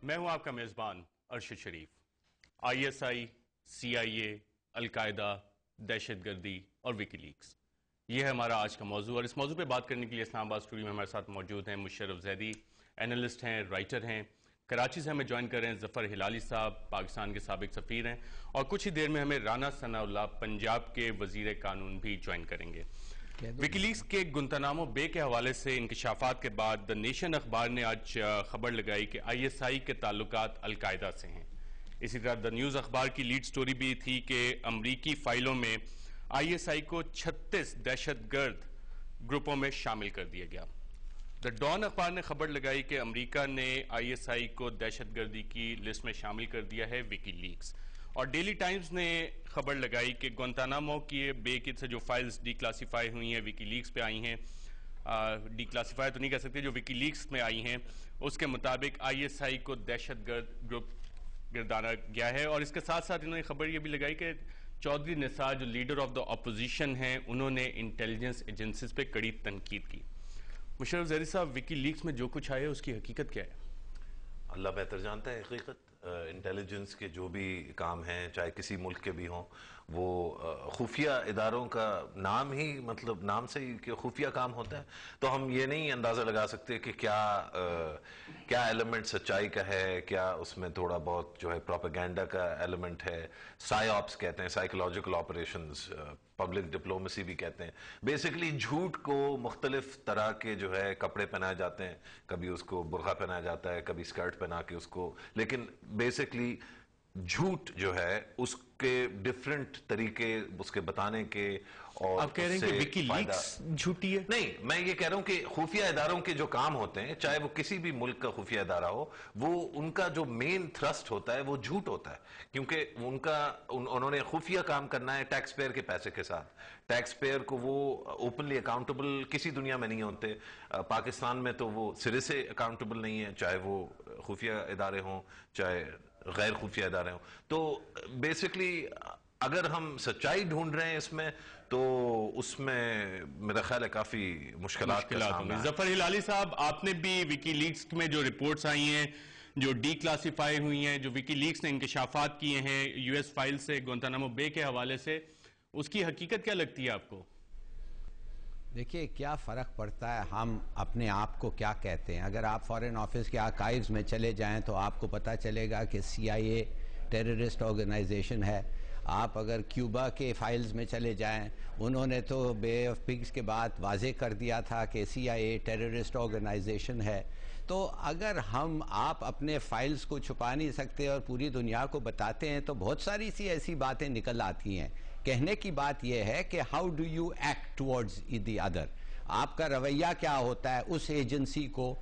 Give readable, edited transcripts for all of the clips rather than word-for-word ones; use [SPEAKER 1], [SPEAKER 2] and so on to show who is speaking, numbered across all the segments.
[SPEAKER 1] میں ہوں آپ کا میزبان ارشد شریف۔ آئی ایس آئی، سی آئی اے، القاعدہ، دہشت گردی اور وکی لیکس، یہ ہے ہمارا آج کا موضوع، اور اس موضوع پہ بات کرنے کے لیے اسلام آباد اسٹوڈیو میں ہمارے ساتھ موجود ہیں مشرف زیدی، اینالسٹ ہیں، رائٹر ہیں۔ کراچی سے ہمیں جوائن کر رہے ہیں ظفر ہلالی صاحب، پاکستان کے سابق سفیر ہیں، اور کچھ ہی دیر میں ہمیں رانا ثناء اللہ، پنجاب کے وزیر قانون بھی جوائن کریں گے۔ وکی لیکس کے گنتانامو بے کے حوالے سے انکشافات کے بعد دی نیشن اخبار نے آج خبر لگائی کہ آئی ایس آئی کے تعلقات القاعدہ سے ہیں۔ اسی طرح دی نیوز اخبار کی لیڈ سٹوری بھی تھی کہ امریکی فائلوں میں آئی ایس آئی کو 36 دہشت گرد گروپوں میں شامل کر دیا گیا۔ دی ڈان اخبار نے خبر لگائی کہ امریکہ نے آئی ایس آئی کو دہشت گردی کی لسٹ میں شامل کر دیا ہے وکی لیکس، اور ڈیلی ٹائمز نے خبر لگائی کہ گوانتانامو کی بے کی سے جو فائلز ڈی کلاسیفائی ہوئی ہیں، وکی لیکس پہ آئی ہیں، ڈی کلاسیفائی تو نہیں کہہ سکتے، جو وکی لیکس میں آئی ہیں، اس کے مطابق آئی ایس آئی کو دہشت گرد گروپ گردانا گیا ہے۔ اور اس کے ساتھ ساتھ انہوں نے خبر یہ بھی لگائی کہ چودھری نثار جو لیڈر آف دا اپوزیشن ہیں، انہوں نے انٹیلیجنس ایجنسیز پہ کڑی تنقید کی۔ مشرف زیدی صاحب، وکی لیکس میں جو کچھ آیا ہے اس کی حقیقت کیا ہے؟
[SPEAKER 2] اللہ بہتر جانتا ہے حقیقت۔ انٹیلیجنس کے جو بھی کام ہیں، چاہے کسی ملک کے بھی ہوں، وہ خفیہ اداروں کا نام ہی، مطلب نام سے ہی کہ خفیہ کام ہوتا ہے، تو ہم یہ نہیں اندازہ لگا سکتے کہ کیا ایلیمنٹ سچائی کا ہے، کیا اس میں تھوڑا بہت جو ہے پروپیگینڈا کا ایلیمنٹ ہے، سائی آپس کہتے ہیں، سائیکولوجیکل آپریشنز، پبلک ڈپلومیسی بھی کہتے ہیں۔ بیسیکلی جھوٹ کو مختلف طرح کے جو ہے کپڑے پہنائے جاتے ہیں، کبھی اس کو برقع پہنایا جاتا ہے، کبھی اسکرٹ پہنا کے اس کو، لیکن بیسیکلی جھوٹ جو ہے اس کے ڈیفرنٹ طریقے اس کے بتانے کے، اور
[SPEAKER 1] آپ کہہ رہے ہیں کہ وکی لیکس جھوٹی ہے؟
[SPEAKER 2] نہیں، میں یہ کہہ رہا ہوں کہ خفیہ اداروں کے جو کام ہوتے ہیں، چاہے وہ کسی بھی ملک کا خفیہ ادارہ ہو، وہ ان کا جو مین تھرسٹ ہوتا ہے وہ جھوٹ ہوتا ہے، کیونکہ انہوں نے خفیہ کام کرنا ہے ٹیکس پیئر کے پیسے کے ساتھ۔ ٹیکس پیئر کو وہ اوپنلی اکاؤنٹیبل کسی دنیا میں نہیں ہوتے، پاکستان میں تو وہ سرے سے اکاؤنٹیبل نہیں ہے، چاہے وہ خفیہ ادارے ہوں چاہے غیر خفیہ ادارے ہوں۔ تو بیسیکلی اگر ہم سچائی ڈھونڈ رہے ہیں اس میں، تو اس میں میرا خیال ہے کافی مشکلات کا سامنا ہے۔
[SPEAKER 1] ظفر ہلالی صاحب، آپ نے بھی وکی لیکس میں جو رپورٹس آئی ہیں، جو ڈی کلاسیفائی ہوئی ہیں، جو وکی لیکس نے انکشافات کیے ہیں یو ایس فائل سے، گوانتانامو بے کے حوالے سے، اس کی حقیقت کیا لگتی ہے آپ کو؟
[SPEAKER 3] دیکھیے، کیا فرق پڑتا ہے ہم اپنے آپ کو کیا کہتے ہیں۔ اگر آپ فارن آفس کے آرکائیوز میں چلے جائیں تو آپ کو پتہ چلے گا کہ سی آئی اے ٹیررسٹ آرگنائزیشن ہے۔ آپ اگر کیوبا کے فائلز میں چلے جائیں، انہوں نے تو بے آف پگز کے بعد واضح کر دیا تھا کہ سی آئی اے ٹیررسٹ آرگنائزیشن ہے۔ تو اگر آپ اپنے فائلز کو چھپا نہیں سکتے اور پوری دنیا کو بتاتے ہیں، تو بہت ساری ایسی باتیں نکل آتی ہیں۔ کہنے کی بات یہ ہے کہ how do you act towards the other, آپ کا رویہ کیا ہوتا ہے اس ایجنسی کو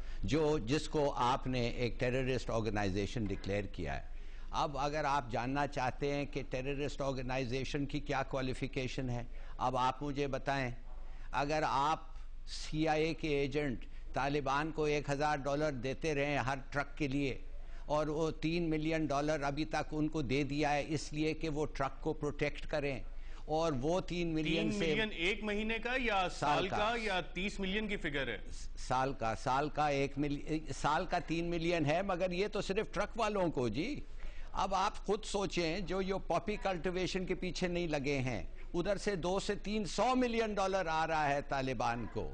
[SPEAKER 3] جس کو آپ نے ایک ٹیررسٹ آرگنائزیشن ڈکلیئر کیا ہے۔ اب اگر آپ جاننا چاہتے ہیں کہ ٹیررسٹ آرگنائزیشن کی کیا کوالیفیکیشن ہے، اب آپ مجھے بتائیں۔ اگر آپ سی آئی اے کے ایجنٹ طالبان کو $1000 دیتے رہے ہر ٹرک کے لیے، اور وہ $3 ملین ابھی تک ان کو دے دیا ہے اس لیے کہ وہ ٹرک کو پروٹیکٹ کریں، اور وہ 3 ملین سے
[SPEAKER 1] 3 ملین ایک مہینے کا یا سال کا یا 30 ملین کی فگر ہے؟
[SPEAKER 3] سال کا 3 ملین ہے، مگر یہ تو صرف ٹرک والوں کو جی۔ اب آپ خود سوچیں، جو پاپی کلٹیویشن کے پیچھے نہیں لگے ہیں، ادھر سے 200 سے 300 ملین ڈالر آ رہا ہے طالبان کو،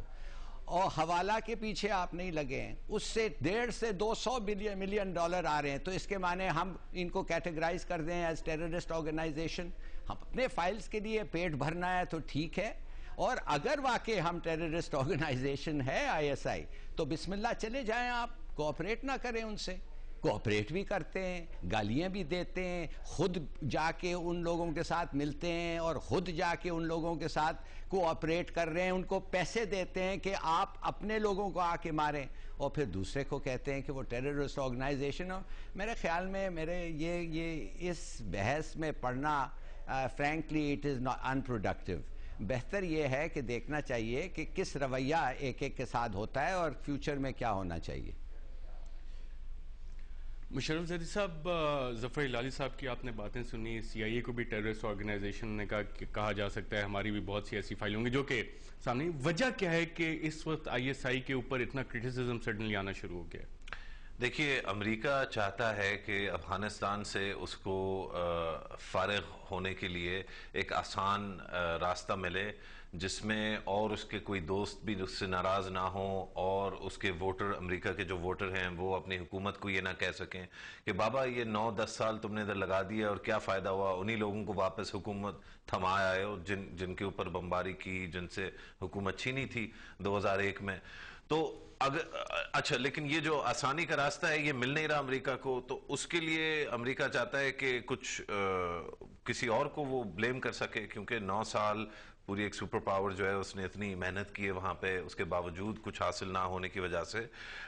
[SPEAKER 3] اور حوالہ کے پیچھے آپ نہیں لگے ہیں، اس سے 150 سے 200 ملین ڈالر آ رہے ہیں۔ تو اس کے معنی ہم ان کو کیٹیگرائز کر دیں ایز ٹیررسٹ آرگنائزیشن۔ ہم اپنے فائلز کے لیے پیٹ بھرنا ہے تو ٹھیک ہے، اور اگر واقعی ہم ٹیررسٹ آرگنائزیشن ہے آئی ایس آئی، تو بسم اللہ چلے جائیں، آپ کوآپریٹ نہ کریں ان سے۔ کوآپریٹ بھی کرتے ہیں، گالیاں بھی دیتے ہیں، خود جا کے ان لوگوں کے ساتھ ملتے ہیں، اور خود جا کے ان لوگوں کے ساتھ کوآپریٹ کر رہے ہیں، ان کو پیسے دیتے ہیں کہ آپ اپنے لوگوں کو آ کے ماریں، اور پھر دوسرے کو کہتے ہیں کہ وہ ٹیررسٹ آرگنائزیشن ہو۔ میرے خیال میں یہ اس بحث میں پڑھنا فرینکلی اٹ از ناٹ انپروڈکٹیو۔ بہتر یہ ہے کہ دیکھنا چاہیے کہ کس رویہ ایک کے ساتھ ہوتا ہے اور فیوچر میں کیا ہونا چاہیے۔
[SPEAKER 1] مشرف زیدی صاحب، ظفر ہلالی صاحب کی آپ نے باتیں سنی، سی آئی اے کو بھی ٹیررسٹ آرگنائزیشن نے کہا جا سکتا ہے، ہماری بھی بہت سی ایسی فائلیں ہوں گی جو کہ سامنے۔ وجہ کیا ہے کہ اس وقت آئی ایس آئی کے اوپر اتنا کرٹیسزم سڈنلی آنا شروع ہو گیا؟
[SPEAKER 2] دیکھیے امریکہ چاہتا ہے کہ افغانستان سے اس کو فارغ ہونے کے لیے ایک آسان راستہ ملے جس میں اور اس کے کوئی دوست بھی اس سے ناراض نہ ہوں اور اس کے ووٹر امریکہ کے جو ووٹر ہیں وہ اپنی حکومت کو یہ نہ کہہ سکیں کہ بابا یہ 9-10 سال تم نے ادھر لگا دیا اور کیا فائدہ ہوا، انہی لوگوں کو واپس حکومت تھما آئے ہو جن کے اوپر بمباری کی، جن سے حکومت چھینی تھی 2001 میں. تو اچھا لیکن یہ جو آسانی کا راستہ ہے یہ مل نہیں رہا امریکہ کو، تو اس کے لیے امریکہ چاہتا ہے کہ کچھ کسی اور کو وہ بلیم کر سکے، کیونکہ 9 سال پوری ایک سپر پاور جو ہے اس نے اتنی محنت کی ہے وہاں پہ، اس کے باوجود کچھ حاصل نہ ہونے کی وجہ سے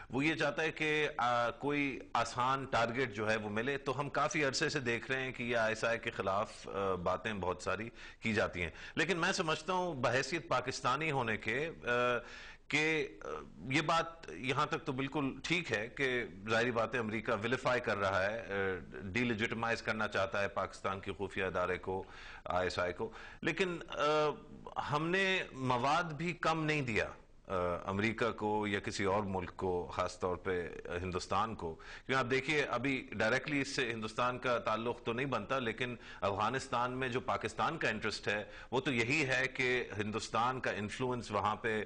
[SPEAKER 2] وہ یہ چاہتا ہے کہ کوئی آسان ٹارگٹ جو ہے وہ ملے. تو ہم کافی عرصے سے دیکھ رہے ہیں کہ یہ ISI کے خلاف باتیں بہت ساری کی جاتی ہیں، لیکن میں سمجھتا ہوں بحیثیت پاکستانی ہونے کے کہ یہ بات یہاں تک تو بالکل ٹھیک ہے کہ ظاہری بات ہے امریکہ ویلیفائی کر رہا ہے، ڈی لیجٹمائز کرنا چاہتا ہے پاکستان کی خفیہ ادارے کو، ISI کو، لیکن ہم نے مواد بھی کم نہیں دیا امریکہ کو یا کسی اور ملک کو، خاص طور پہ ہندوستان کو. کیونکہ آپ دیکھیے ابھی ڈائریکٹلی اس سے ہندوستان کا تعلق تو نہیں بنتا، لیکن افغانستان میں جو پاکستان کا انٹرسٹ ہے وہ تو یہی ہے کہ ہندوستان کا انفلوئنس وہاں پہ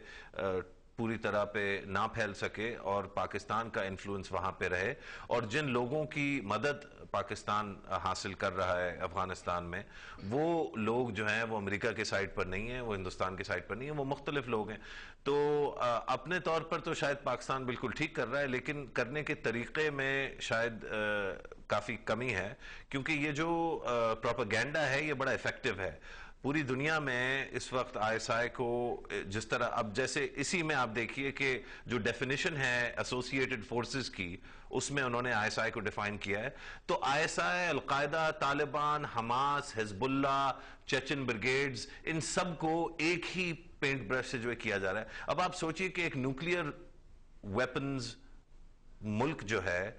[SPEAKER 2] پوری طرح پہ نہ پھیل سکے اور پاکستان کا انفلوئنس وہاں پہ رہے، اور جن لوگوں کی مدد پاکستان حاصل کر رہا ہے افغانستان میں وہ لوگ جو ہیں وہ امریکہ کے سائڈ پر نہیں ہیں، وہ ہندوستان کے سائڈ پر نہیں ہیں، وہ مختلف لوگ ہیں. تو اپنے طور پر تو شاید پاکستان بالکل ٹھیک کر رہا ہے، لیکن کرنے کے طریقے میں شاید کافی کمی ہے، کیونکہ یہ جو پروپیگنڈا ہے یہ بڑا ایفیکٹو ہے. پوری دنیا میں اس وقت ISI کو جس طرح اب جیسے اسی میں آپ دیکھیے کہ جو ڈیفینیشن ہے ایسوسیٹڈ فورسز کی اس میں انہوں نے ISI کو ڈیفائن کیا ہے. تو ISI، القاعدہ، طالبان، حماس، حزب اللہ، چیچن بریگیڈز، ان سب کو ایک ہی پینٹ برش سے جو کیا جا رہا ہے. اب آپ سوچئے کہ ایک نیوکلیئر ویپنز ملک جو ہے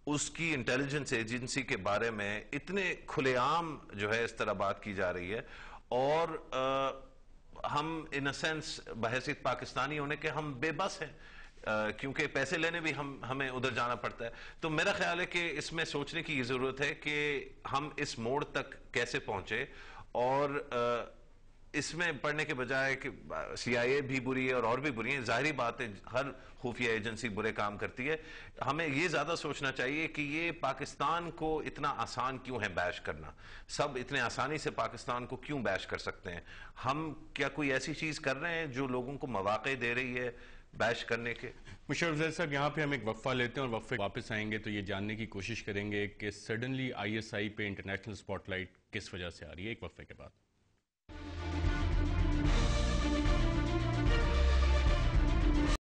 [SPEAKER 2] اس کی انٹیلیجنس ایجنسی کے بارے میں اتنے کھلے عام جو ہے اس طرح بات کی جا رہی ہے، اور ہم ان سینس بحیثیت پاکستانی ہونے کے ہم بے بس ہیں، کیونکہ پیسے لینے بھی ہمیں ادھر جانا پڑتا ہے. تو میرا خیال ہے کہ اس میں سوچنے کی یہ ضرورت ہے کہ ہم اس موڑ تک کیسے پہنچے، اور اس میں پڑھنے کے بجائے کہ CIA بھی بری ہے اور بھی بری ہیں، ظاہری بات ہے ہر خفیہ ایجنسی برے کام کرتی ہے. ہمیں یہ زیادہ سوچنا چاہیے کہ یہ پاکستان کو اتنا آسان کیوں ہے بیش کرنا، سب اتنے آسانی سے پاکستان کو کیوں بیش کر سکتے ہیں. ہم کیا کوئی ایسی چیز کر رہے ہیں جو لوگوں کو مواقع دے رہی ہے بیش کرنے کے؟
[SPEAKER 1] مشرف زید صاحب یہاں پہ ہم ایک وقفہ لیتے ہیں اور وقفے واپس آئیں گے تو یہ جاننے کی کوشش کریں گے کہ سڈنلی ISI پہ انٹرنیشنل سپاٹ لائٹ کس وجہ سے آ رہی ہے. ایک وقفے کے بعد